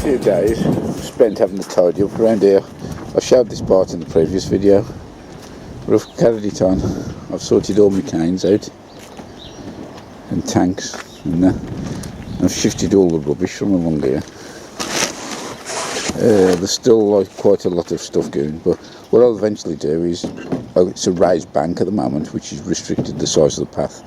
few days spent having to tidy up around here. I showed this part in the previous video, but I've carried it on. I've sorted all my canes out and tanks and that. I've shifted all the rubbish from along here. There's still quite a lot of stuff going, but what I'll eventually do is, it's a raised bank at the moment which has restricted the size of the path,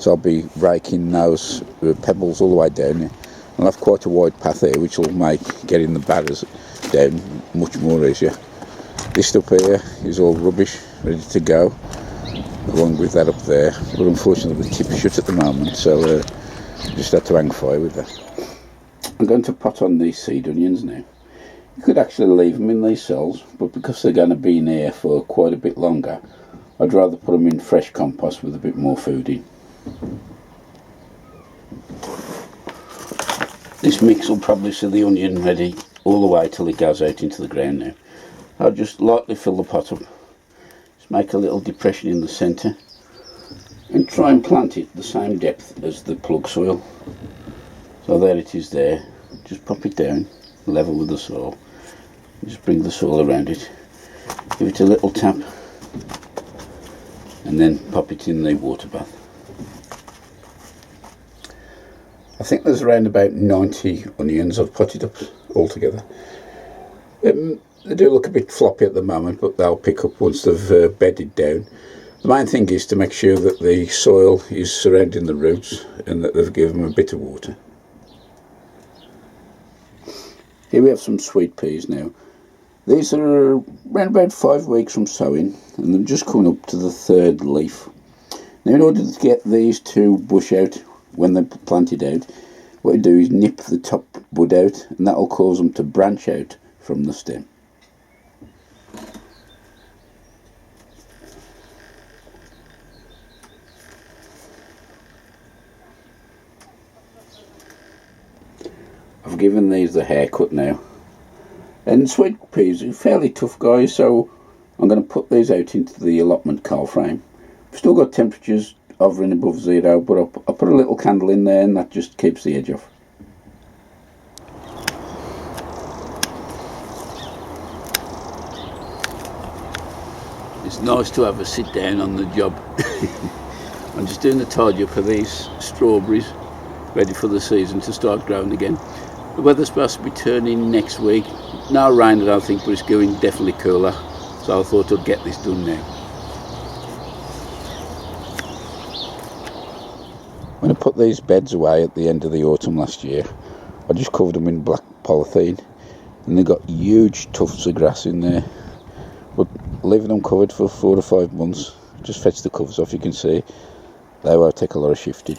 so I'll be raking those pebbles all the way down here. I'll have quite a wide path here which will make getting the barriers down much more easier. This up here is all rubbish ready to go, along with that up there, but unfortunately the tip's shut at the moment, so just had to hang fire with that. I'm going to pot on these seed onions now. You could actually leave them in these cells, but because they're going to be in here for quite a bit longer, I'd rather put them in fresh compost with a bit more food in. This mix will probably see the onion ready all the way till it goes out into the ground now. I'll just lightly fill the pot up, just make a little depression in the centre and try and plant it the same depth as the plug soil. So there it is there, just pop it down level with the soil, just bring the soil around it, give it a little tap and then pop it in the water bath. I think there's around about 90 onions I've potted up altogether. They do look a bit floppy at the moment, but they'll pick up once they've bedded down. The main thing is to make sure that the soil is surrounding the roots and that they've given them a bit of water. Here we have some sweet peas now. These are around about 5 weeks from sowing and they're just coming up to the 3rd leaf. Now in order to get these to bush out when they're planted out, what you do is nip the top bud out and that will cause them to branch out from the stem. I've given these the haircut now, and sweet peas are fairly tough guys, so I'm going to put these out into the allotment cold frame. I've still got temperatures hovering above 0, but I'll put a little candle in there and that just keeps the edge off. It's nice to have a sit down on the job. I'm just doing the tidy up of these strawberries, ready for the season to start growing again. The weather's supposed to be turning next week. No rain I don't think, but it's going definitely cooler, so I thought I'd get this done now. When I put these beds away at the end of the autumn last year, I just covered them in black polythene and they got huge tufts of grass in there, but leaving them covered for 4 to 5 months, just fetch the covers off, you can see they won't take a lot of shifting.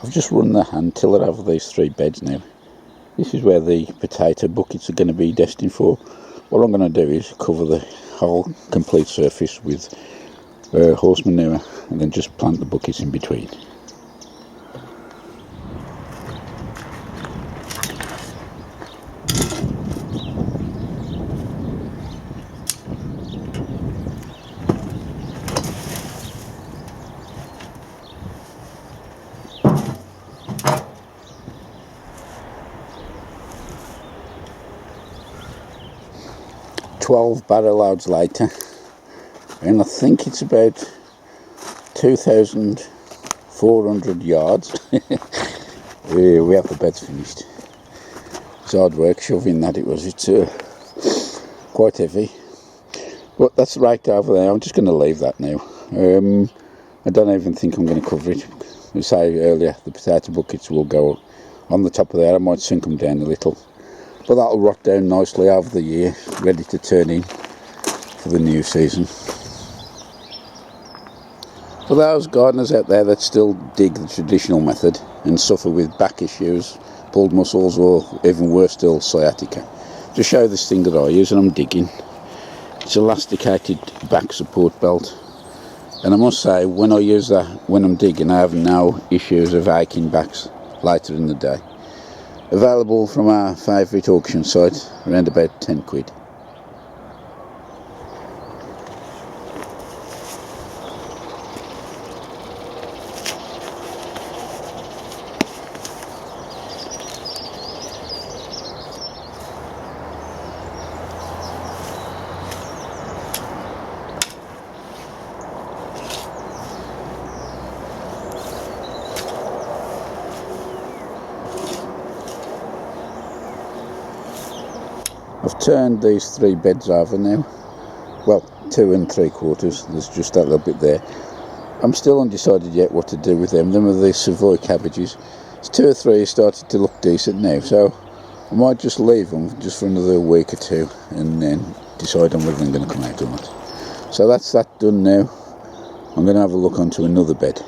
I've just run the hand tiller over these 3 beds now. This is where the potato buckets are going to be destined for. What I'm going to do is cover the whole complete surface with horse manure and then just plant the buckets in between. Barrel loads later, and I think it's about 2,400 yards. We have the beds finished. It's hard work shoving that, it's quite heavy, but that's right over there. I'm just going to leave that now. I don't even think I'm going to cover it. As I say earlier, the potato buckets will go on the top of there. I might sink them down a little, but that'll rot down nicely over the year, ready to turn in for the new season. For those gardeners out there that still dig the traditional method and suffer with back issues, pulled muscles, or even worse still, sciatica, to show this thing that I use and I'm digging. It's elasticated back support belt, and I must say when I use that when I'm digging I have no issues of aching backs later in the day. Available from our favourite auction site, around about 10 quid. I've turned these 3 beds over now. Well, 2 3/4. There's just that little bit there. I'm still undecided yet what to do with them. Them are the Savoy cabbages. It's 2 or 3 started to look decent now, so I might just leave them just for another week or 2 and then decide on whether they're going to come out or not. So that's that done now. I'm going to have a look onto another bed.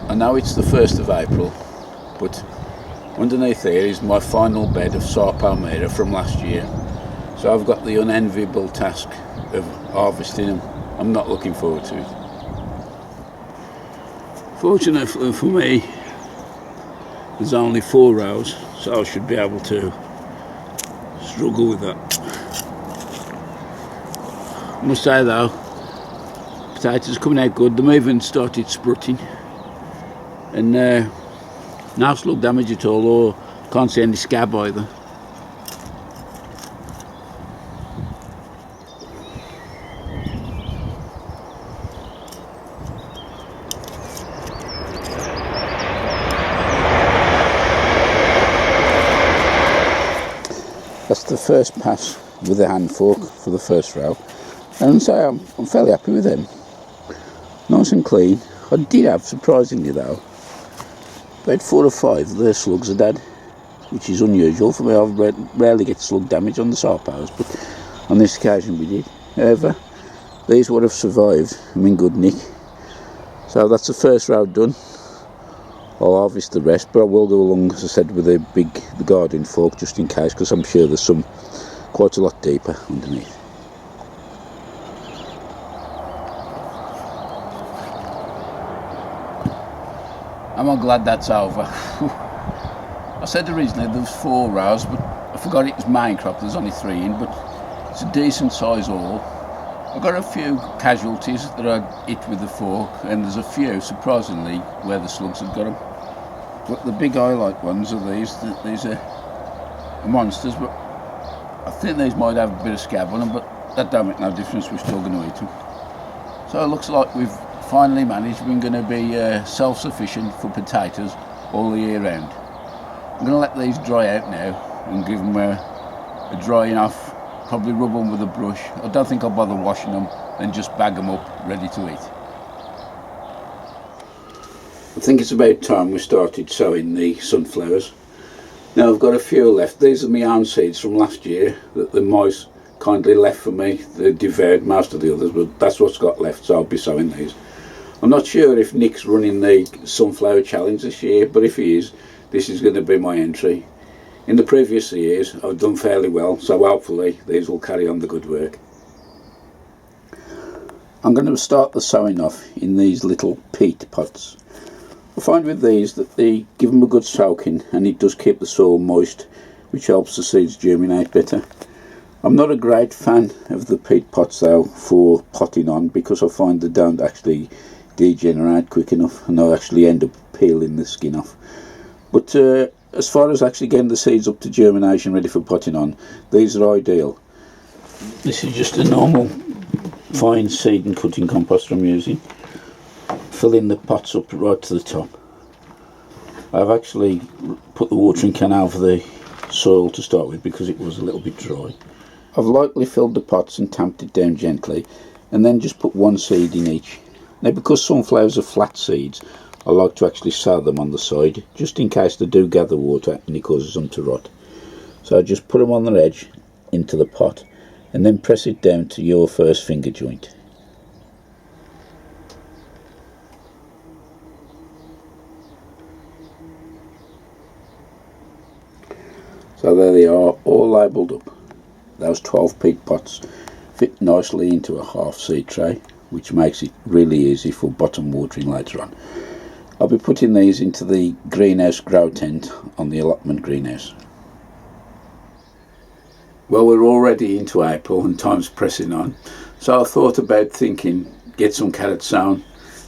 I know it's the 1st of April, but underneath here is my final bed of Sarpo Mira from last year. So I've got the unenviable task of harvesting them. I'm not looking forward to it. Fortunately for me, there's only 4 rows, so I should be able to struggle with that. I must say though, potatoes coming out good. They've even started sprutting, and no slug damage at all, or can't see any scab either. That's the first pass with the hand fork for the first row, and so I'm fairly happy with them. Nice and clean. I did have, surprisingly though, about 4 or 5 of the slugs are dead, which is unusual for me. I rarely get slug damage on the Sarpos, but on this occasion we did. However, these would have survived. I'm in good nick. So that's the first row done. I'll harvest the rest, but I will go along, as I said, with the garden fork just in case, because I'm sure there's some quite a lot deeper underneath. I'm glad that's over. I said originally there was 4 rows, but I forgot it was main crop. There's only 3 in, but it's a decent size all. I've got a few casualties that I hit with the fork, and there's a few, surprisingly, where the slugs have got them. But the big highlight ones are these. These are monsters, but I think these might have a bit of scab on them, but that don't make no difference. We're still going to eat them. So it looks like we've finally managed. We're going to be self-sufficient for potatoes all the year round. I'm going to let these dry out now and give them a drying off. Probably rub them with a brush. I don't think I'll bother washing them, then just bag them up ready to eat. I think it's about time we started sowing the sunflowers. Now I've got a few left. These are my own seeds from last year that the mice kindly left for me. They devoured most of the others, but that's what's got left, so I'll be sowing these. I'm not sure if Nick's running the sunflower challenge this year, but if he is, this is going to be my entry. In the previous years I've done fairly well, so hopefully these will carry on the good work. I'm going to start the sowing off in these little peat pots. I find with these that they give them a good soaking, and it does keep the soil moist, which helps the seeds germinate better. I'm not a great fan of the peat pots though for potting on, because I find they don't actually degenerate quick enough, and I actually end up peeling the skin off. But as far as actually getting the seeds up to germination ready for potting on, these are ideal. This is just a normal fine seed and cutting compost I'm using. Filling the pots up right to the top. I've actually put the watering can over the soil to start with because it was a little bit dry. I've lightly filled the pots and tamped it down gently, and then just put 1 seed in each. Now, because sunflowers are flat seeds, I like to actually sow them on the side, just in case they do gather water and it causes them to rot. So I just put them on the edge into the pot, and then press it down to your first finger joint. So there they are, all labelled up. Those 12 peat pots fit nicely into a half seed tray, which makes it really easy for bottom watering later on. I'll be putting these into the greenhouse grow tent on the allotment greenhouse. Well, we're already into April and time's pressing on, so I thought about thinking, get some carrots sown,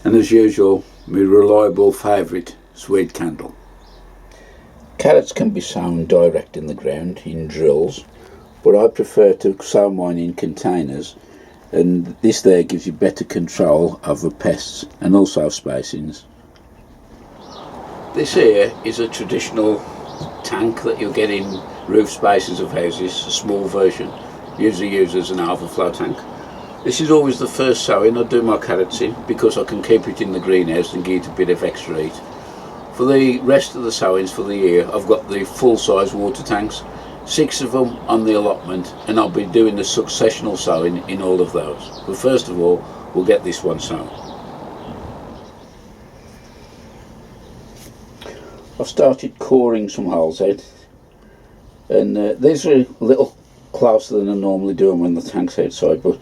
and as usual, my reliable favourite, sweet candle. Carrots can be sown direct in the ground in drills, but I prefer to sow mine in containers, and this there gives you better control over pests and also spacings. This here is a traditional tank that you'll get in roof spaces of houses, a small version, usually used as an overflow tank. This is always the first sowing I do my carrots in, because I can keep it in the greenhouse and give it a bit of extra heat. For the rest of the sowings for the year, I've got the full-size water tanks, 6 of them on the allotment, and I'll be doing the successional sowing in all of those. But first of all, we'll get this one sown. I've started coring some holes out, and these are a little closer than I normally do them when the tank's outside, but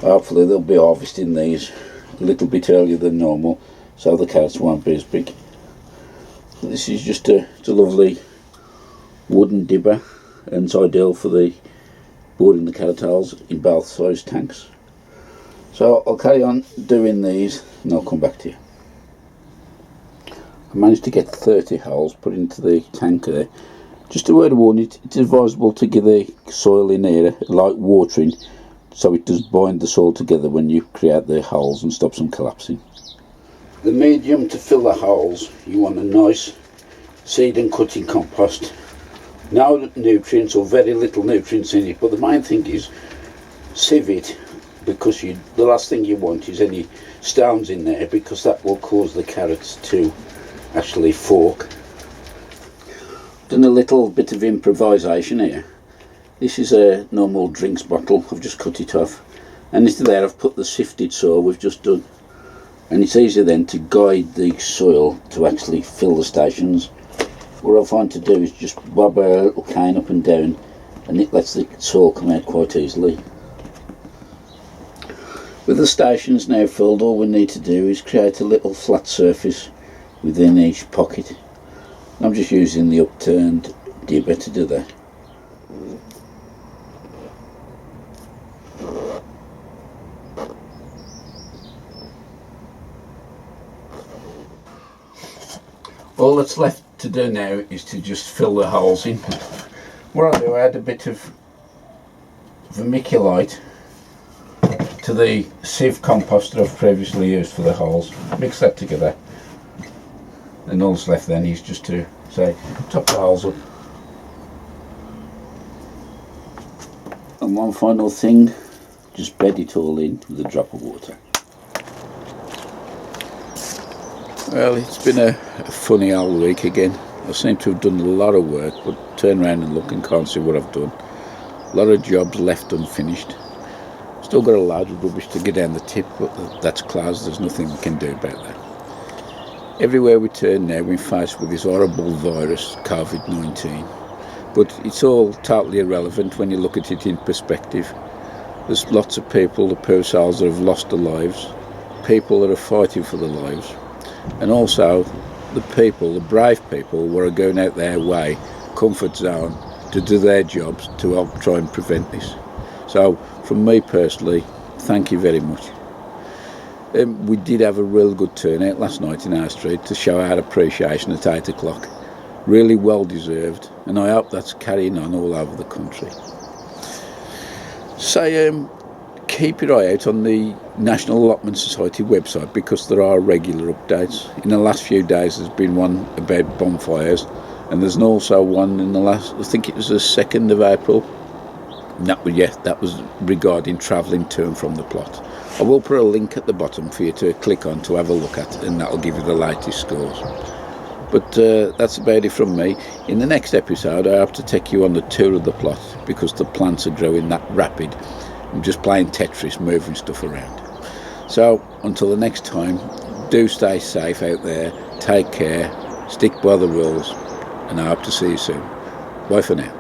hopefully they'll be harvesting these a little bit earlier than normal, so the carrots won't be as big. This is just a lovely wooden dibber, and it's ideal for the boring the carrot holes in both size tanks. So I'll carry on doing these and I'll come back to you. I managed to get 30 holes put into the tank there. Just a word of warning, it's advisable to give the soil in here a light watering so it does bind the soil together when you create the holes and stops them collapsing. The medium to fill the holes, you want a nice seed and cutting compost. No nutrients or very little nutrients in it, but the main thing is sieve it, because the last thing you want is any stones in there, because that will cause the carrots to actually fork. Done a little bit of improvisation here. This is a normal drinks bottle, I've just cut it off, and into there I've put the sifted soil we've just done, and it's easier then to guide the soil to actually fill the stations. What I find to do is just bob a little cane up and down, and it lets the soil come out quite easily. With the stations now filled, all we need to do is create a little flat surface within each pocket. I'm just using the upturned dibber to do that. All that's left to do now is to just fill the holes in. What I'll do, I add a bit of vermiculite to the sieve compost that I've previously used for the holes. Mix that together, and all that's left then is just to top the holes up. And one final thing, just bed it all in with a drop of water. Well, it's been a funny old week again. I seem to have done a lot of work, but turn around and look and can't see what I've done. A lot of jobs left unfinished. Still got a load of rubbish to get down the tip, but that's closed. There's nothing we can do about that. Everywhere we turn now, we're faced with this horrible virus, COVID-19. But it's all totally irrelevant when you look at it in perspective. There's lots of people, the poor souls, that have lost their lives, people that are fighting for their lives, and also the people, the brave people, who are going out their way, comfort zone, to do their jobs to help try and prevent this. So from me personally, thank you very much. We did have a real good turnout last night in our street to show our appreciation at 8 o'clock. Really well deserved, and I hope that's carrying on all over the country. So keep your eye out on the National Allotment Society website, because there are regular updates. In the last few days there's been one about bonfires, and there's also one in the last, I think it was the 2nd of April. That was regarding travelling to and from the plot. I will put a link at the bottom for you to click on to have a look at, and that'll give you the latest scores. But that's about it from me. In the next episode I hope to take you on the tour of the plot, because the plants are growing that rapid. I'm just playing Tetris, moving stuff around. So until the next time, do stay safe out there, take care, stick by the rules, and I hope to see you soon. Bye for now.